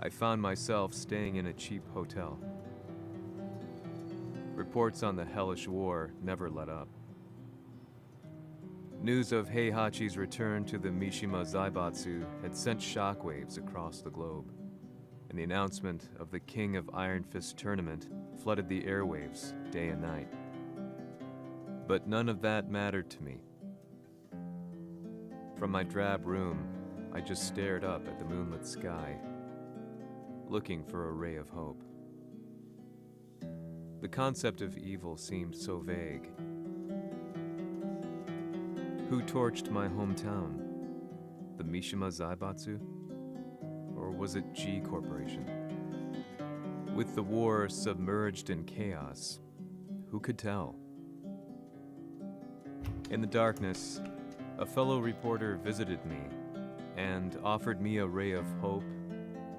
I found myself staying in a cheap hotel. Reports on the hellish war never let up. News of Heihachi's return to the Mishima Zaibatsu had sent shockwaves across the globe, and the announcement of the King of Iron Fist tournament flooded the airwaves day and night. But none of that mattered to me. From my drab room, I just stared up at the moonlit sky, looking for a ray of hope. The concept of evil seemed so vague. Who torched my hometown? The Mishima Zaibatsu? Or was it G Corporation? With the war submerged in chaos, who could tell? In the darkness, a fellow reporter visited me and offered me a ray of hope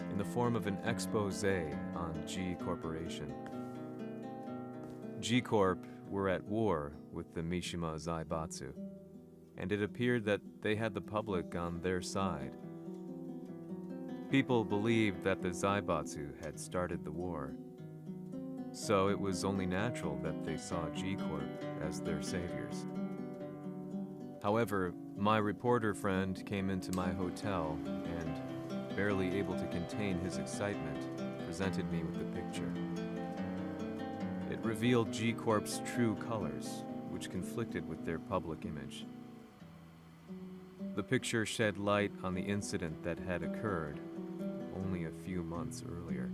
in the form of an expose on G Corporation. G Corp were at war with the Mishima Zaibatsu, and it appeared that they had the public on their side. People believed that the Zaibatsu had started the war, so it was only natural that they saw G Corp as their saviors. However, my reporter friend came into my hotel and, barely able to contain his excitement, presented me with the picture. It revealed G Corp's true colors, which conflicted with their public image. The picture shed light on the incident that had occurred only a few months earlier.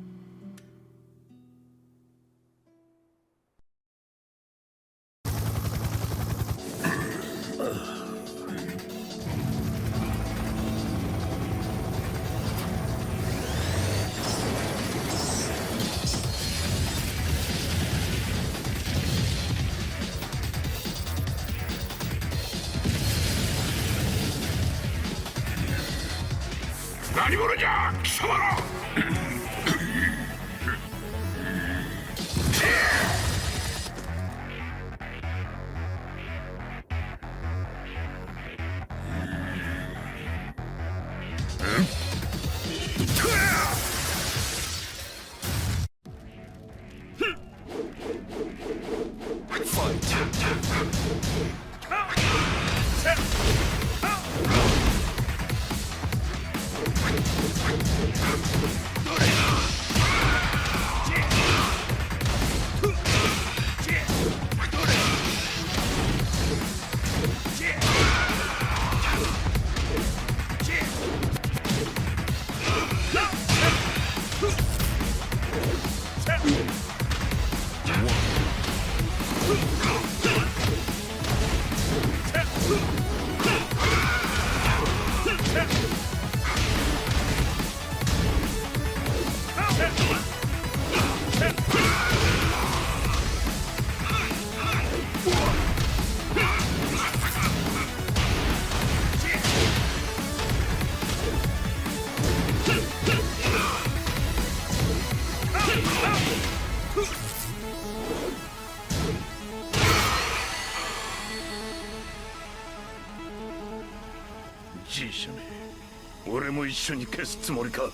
G 社め、俺も一緒に消すつもりか。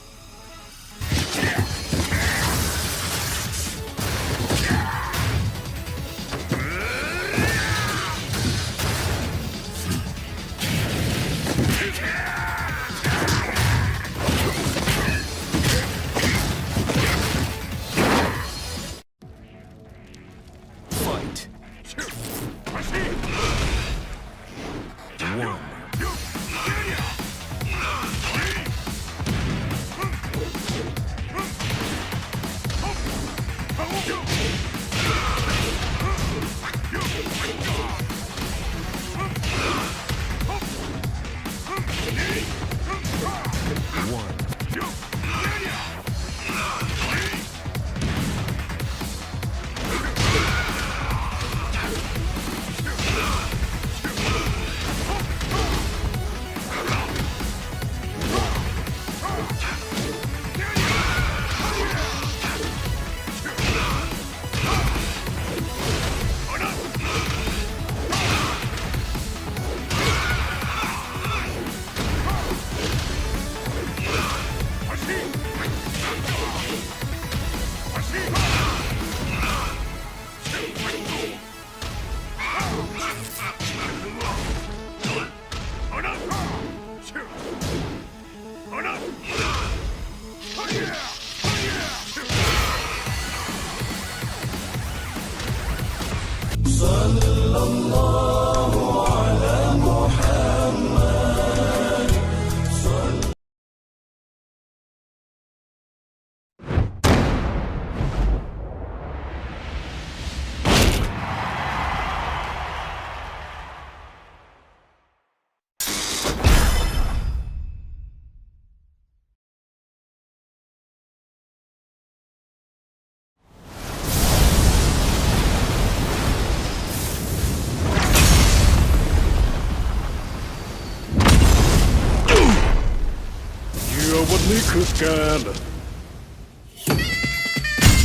นี่คือแกเหรอ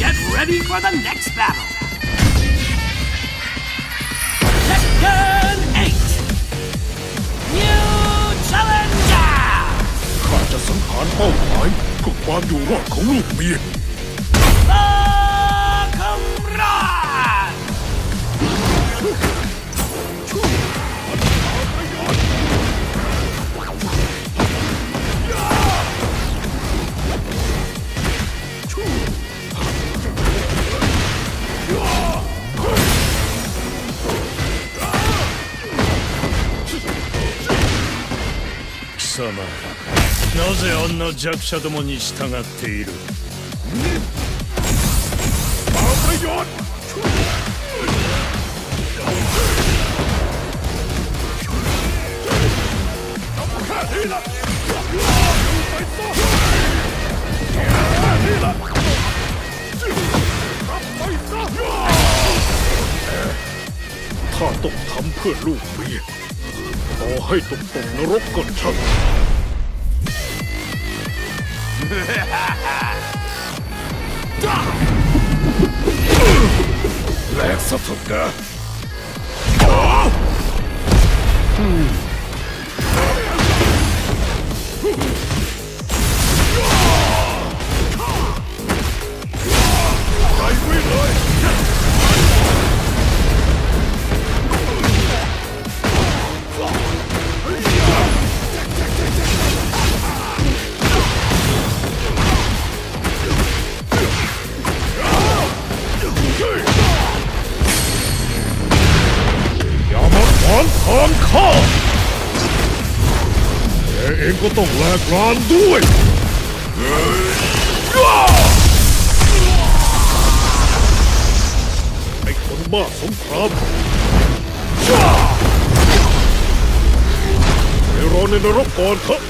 Get ready for the next battle. Tekken 8. New challenger. ข้าจะสังหารเป้าหมายเพื่อความอยู่รอดของลูกเมีย Kumran. 貴様なぜあんな弱者どもに従っているประโยชน์แค่นี้ละไปต่อแค่นี้ละรับไปซะข้าต้องทำเพื่อลูกเมียต่อให้ตกนรกก็ช่างแหลกซะเถอะนะไปวิ่งเลยทางข้าแกเองก็ต้องแลกรานด้วยไอ้คนบ้าสงครามไปรอในนรกก่อนเถอะ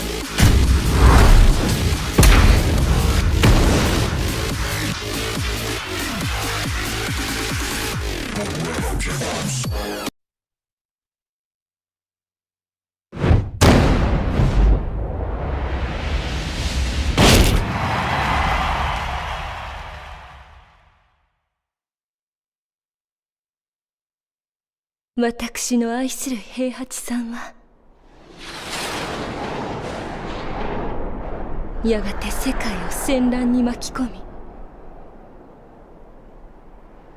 私の愛する平八さんはやがて世界を戦乱に巻き込み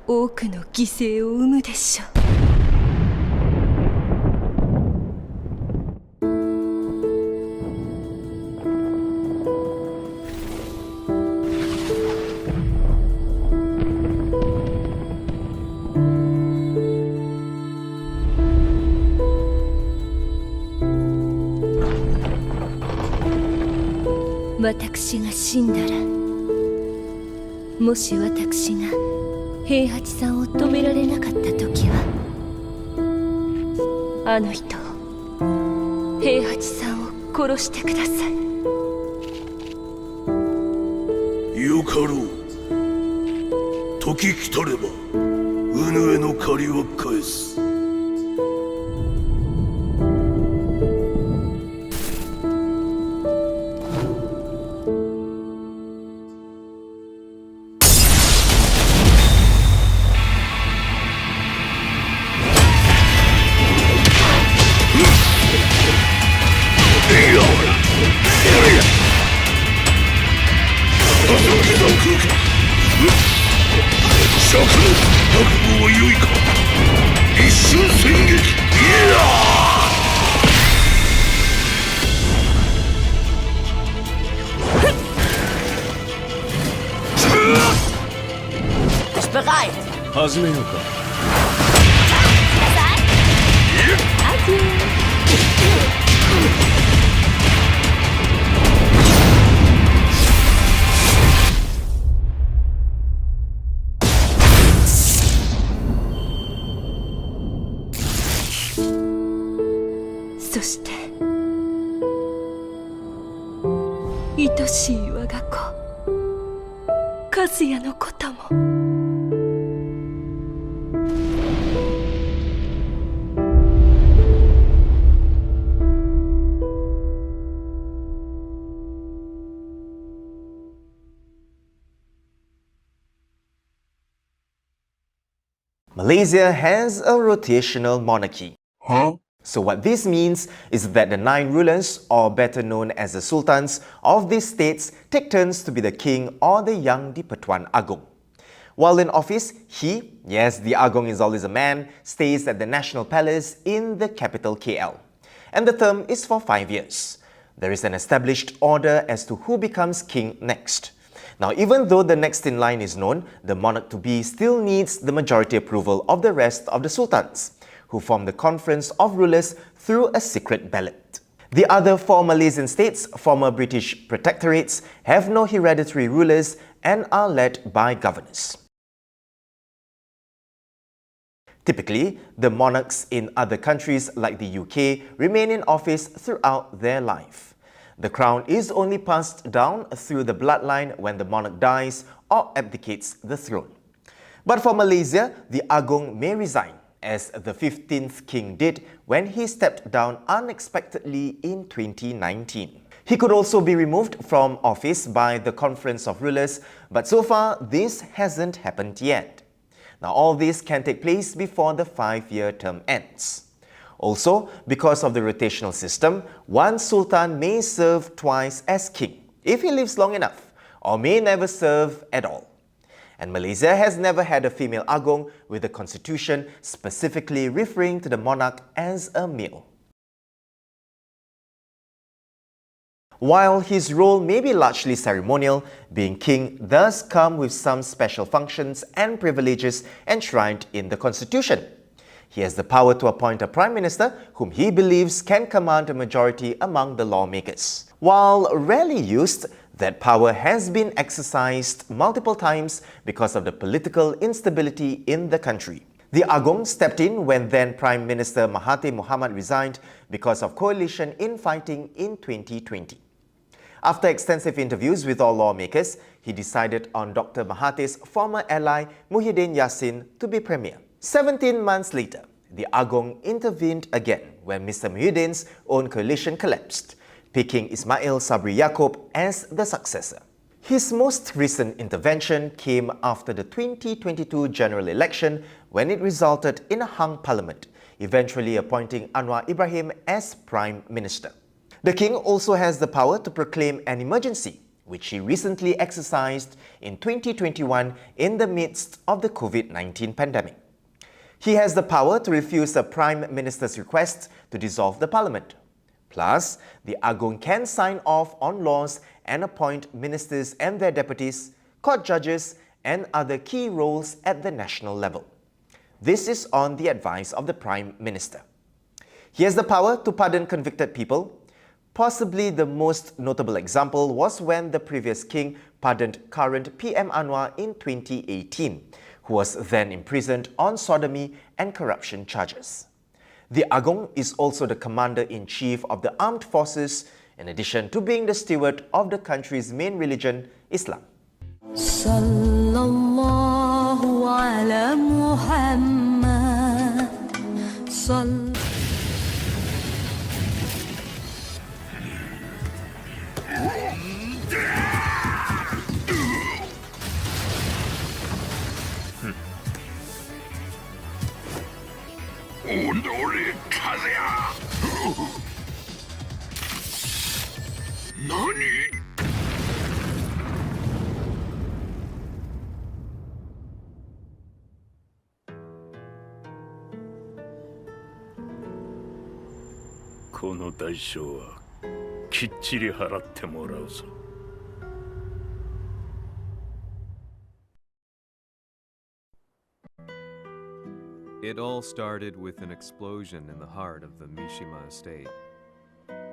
多くの犠牲を生むでしょう。私が死んだらもし私が平八さんを止められなかった時はあの人を平八さんを殺してください。よかろう。時来たればうぬへの借りは返す。始めようか。そして愛しい我が子和也のことも。Malaysia has a rotational monarchy. So what this means is that the 9 rulers, or better known as the sultans, of these states take turns to be the king or the Yang di-Pertuan Agong. While in office, he, yes, the Agong is always a man, stays at the National Palace in the capital KL. And the term is for 5 years. There is an established order as to who becomes king next. Now, even though the next in line is known, the monarch-to-be still needs the majority approval of the rest of the sultans, who form the Conference of Rulers through a secret ballot. The other 4 Malaysian states, former British protectorates, have no hereditary rulers and are led by governors. Typically, the monarchs in other countries like the UK remain in office throughout their life. The crown is only passed down through the bloodline when the monarch dies or abdicates the throne. But for Malaysia, the Agong may resign, as the 15th king did when he stepped down unexpectedly in 2019. He could also be removed from office by the Conference of Rulers, but so far this hasn't happened yet. Now all this can take place before the 5-year term ends. Also, because of the rotational system, one sultan may serve twice as king if he lives long enough, or may never serve at all. And Malaysia has never had a female Agong, with the constitution specifically referring to the monarch as a male. While his role may be largely ceremonial, being king does come with some special functions and privileges enshrined in the constitution. He has the power to appoint a prime minister whom he believes can command a majority among the lawmakers. While rarely used, that power has been exercised multiple times because of the political instability in the country. The Agong stepped in when then Prime Minister Mahathir Mohamad resigned because of coalition infighting in 2020. After extensive interviews with all lawmakers, he decided on Dr. Mahathir's former ally Muhyiddin Yassin to be premier. 17 months later, the Agong intervened again when Mr. Muhyiddin's own coalition collapsed, picking Ismail Sabri Yaakob as the successor. His most recent intervention came after the 2022 general election, when it resulted in a hung parliament, eventually appointing Anwar Ibrahim as Prime Minister. The king also has the power to proclaim an emergency, which he recently exercised in 2021 in the midst of the COVID-19 pandemic. He has the power to refuse a Prime Minister's request to dissolve the parliament. Plus, the Agong can sign off on laws and appoint ministers and their deputies, court judges, and other key roles at the national level. This is on the advice of the Prime Minister. He has the power to pardon convicted people. Possibly the most notable example was when the previous king pardoned current PM Anwar in 2018, who was then imprisoned on sodomy and corruption charges. The Agong is also the commander-in-chief of the armed forces, in addition to being the steward of the country's main religion, Islam. Sallallahu ala Muhammad. 오늘의 카세야! 너니? この代償はきっちり払ってもらうぞ。It all started with an explosion in the heart of the Mishima estate.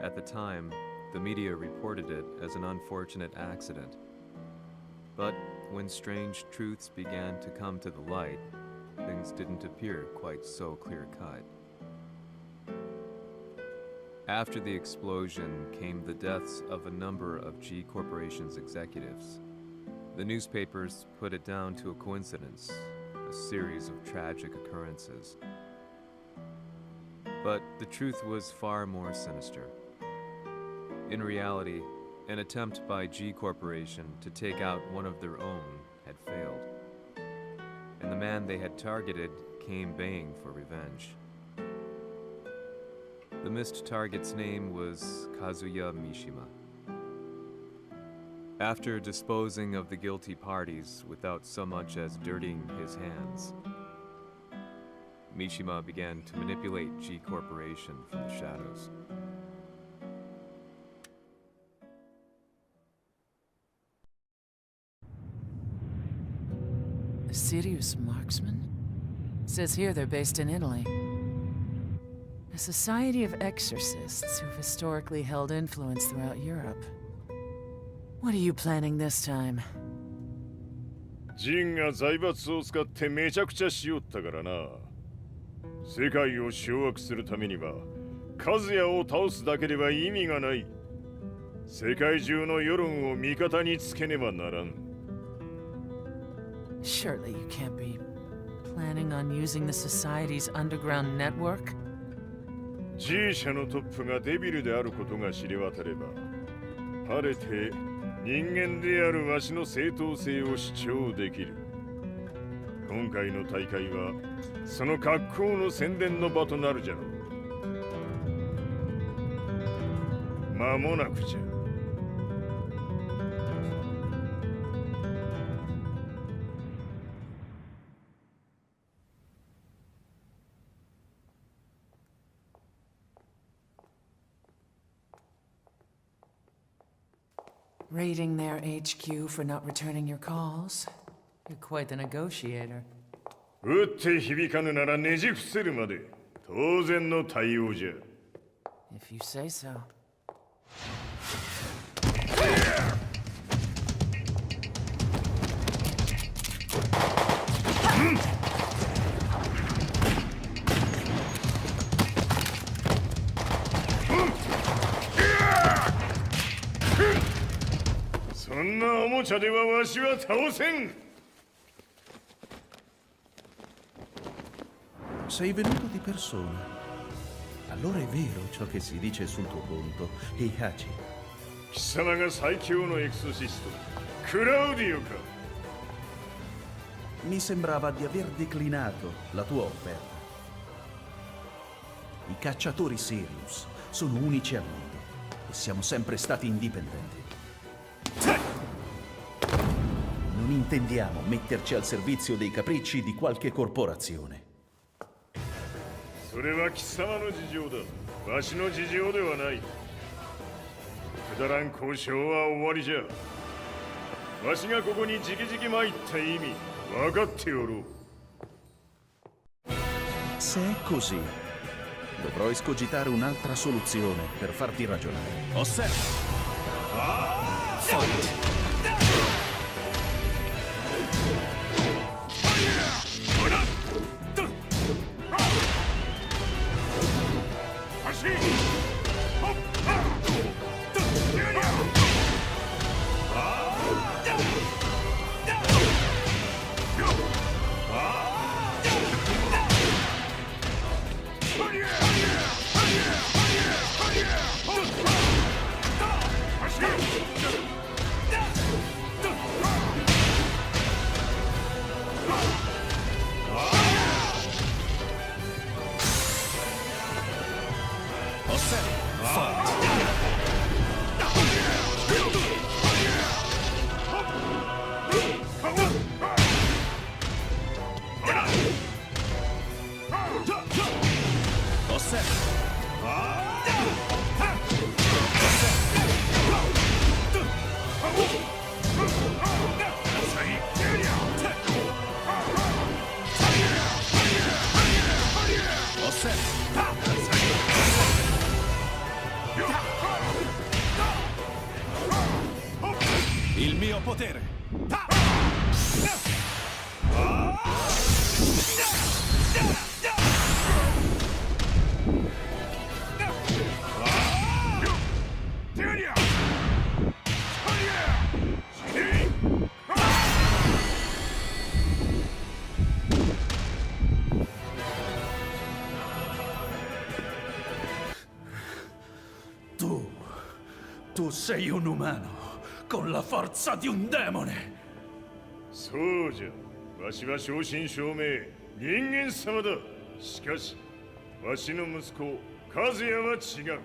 At the time, the media reported it as an unfortunate accident. But when strange truths began to come to the light, things didn't appear quite so clear-cut. After the explosion came the deaths of a number of G Corporation's executives. The newspapers put it down to a coincidence, a series of tragic occurrences. But the truth was far more sinister. In reality, an attempt by G Corporation to take out one of their own had failed. And the man they had targeted came baying for revenge. The missed target's name was Kazuya Mishima. After disposing of the guilty parties without so much as dirtying his hands, Mishima began to manipulate G Corporation from the shadows. A serious marksman? Says here they're based in Italy. A society of exorcists who've historically held influence throughout Europe. What are you planning this time? ジンが財閥を使ってめちゃくちゃしよったからな。世界を掌握するためには、和也を倒すだけでは意味がない。世界中の世論を味方につけねばならん。Surely you can't be planning on using the society's underground network? G 社のトップがデビルであることが知れ渡れば、晴れて人間であるわしの正当性を主張できる。今回の大会はその格好の宣伝の場となるじゃろう。間もなくじゃ。Raiding their HQ for not returning your calls? You're quite the negotiator. 撃って響かぬならねじ伏せるまで当然の対応じゃ。If you say so. そんなおもちゃではわしは倒せん。Sei venuto di persona. Allora è vero ciò che si dice sul tuo conto, Heihachi. 貴様が最強のエクソシスト、クラウディオか。Mi sembrava di aver declinato la tua offerta. I cacciatori Sirius sono unici al mondo e siamo sempre stati indipendenti. Non intendiamo metterci al servizio dei capricci di qualche corporazione. それは貴様の事情だ。わしの事情ではない。くだらん交渉は終わりじゃ。わしがここに直々参った意味、分かっておろう。Se è così, dovrò escogitare un'altra soluzione per farti ragionare. Osserva! Fight! Il mio potere! Tu sei un umano con la forza di un demone! そうじゃ。わしは正真正銘人間様だ。しかしわしの息子和也は違う。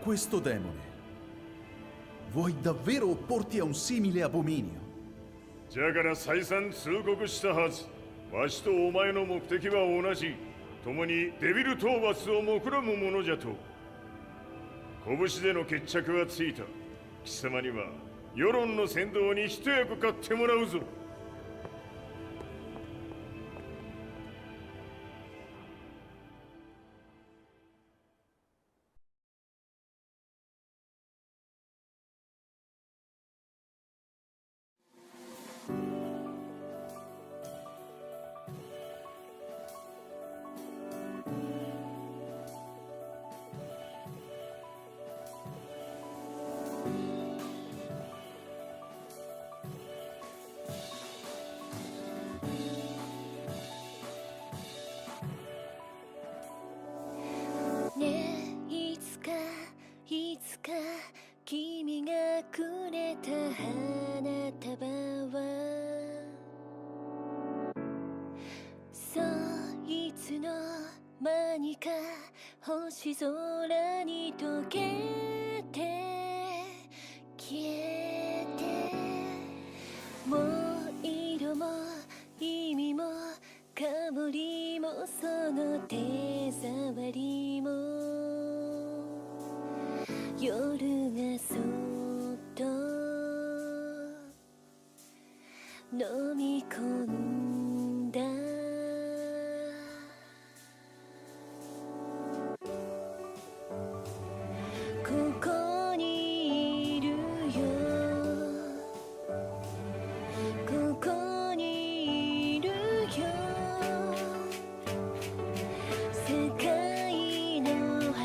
Questo demone. Vuoi davvero opporti a un simile abominio? じゃから再三通告したはず。わしとお前の目的は同じ。共にデビル討伐を目論むものじゃと。拳での決着はついた。貴様には世論の先導に一役買ってもらうぞ。ねえいつか君がくれた花束はそういつの間にか星空に溶けて消えてもう色も意味も香りもその手触りも夜がそっと飲み込んだここにいるよここにいるよ世界の果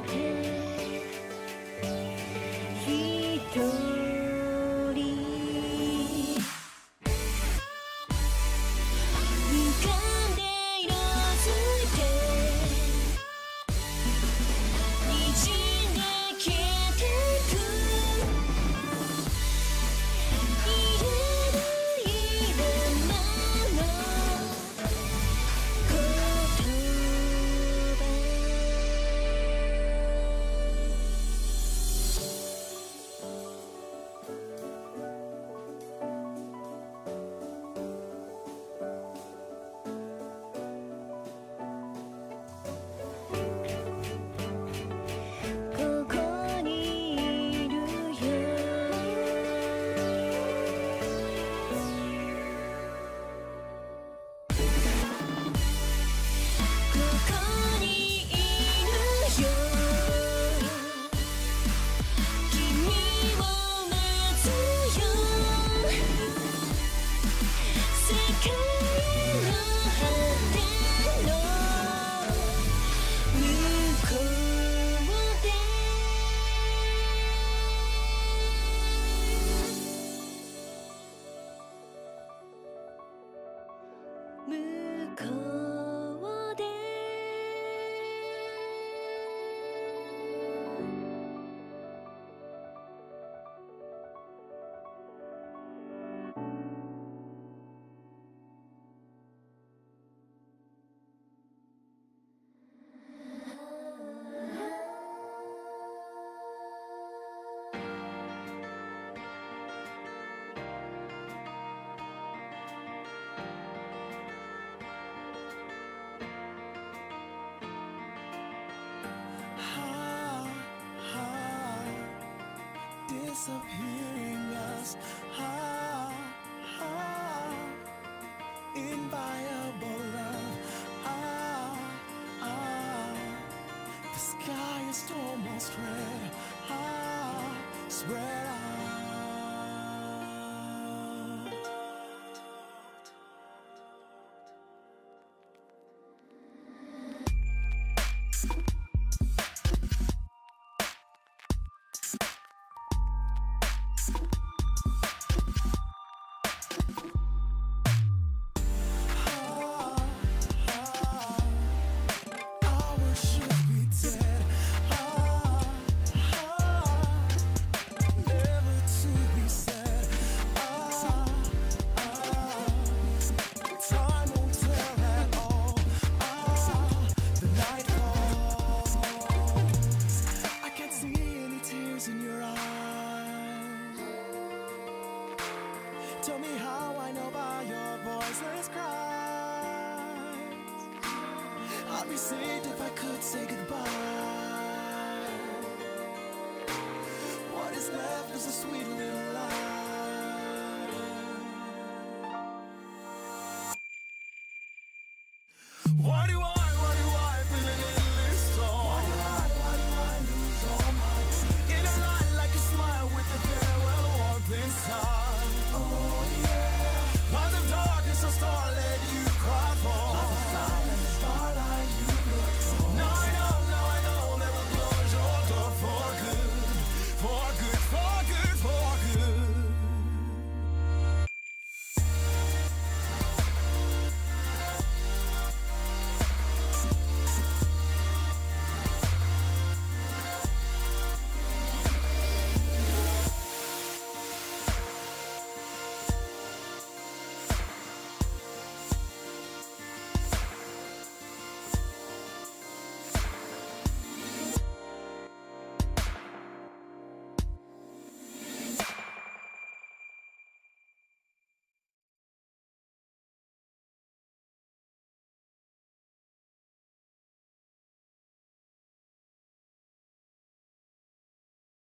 て一人浮かんで色づいて滲んで消えてく言えないままの言葉ここにいるよここにいるよ君を待つよ世界の果ての向こうで向こうでdisappearing us. Inviolable love. The sky is almost red. Spread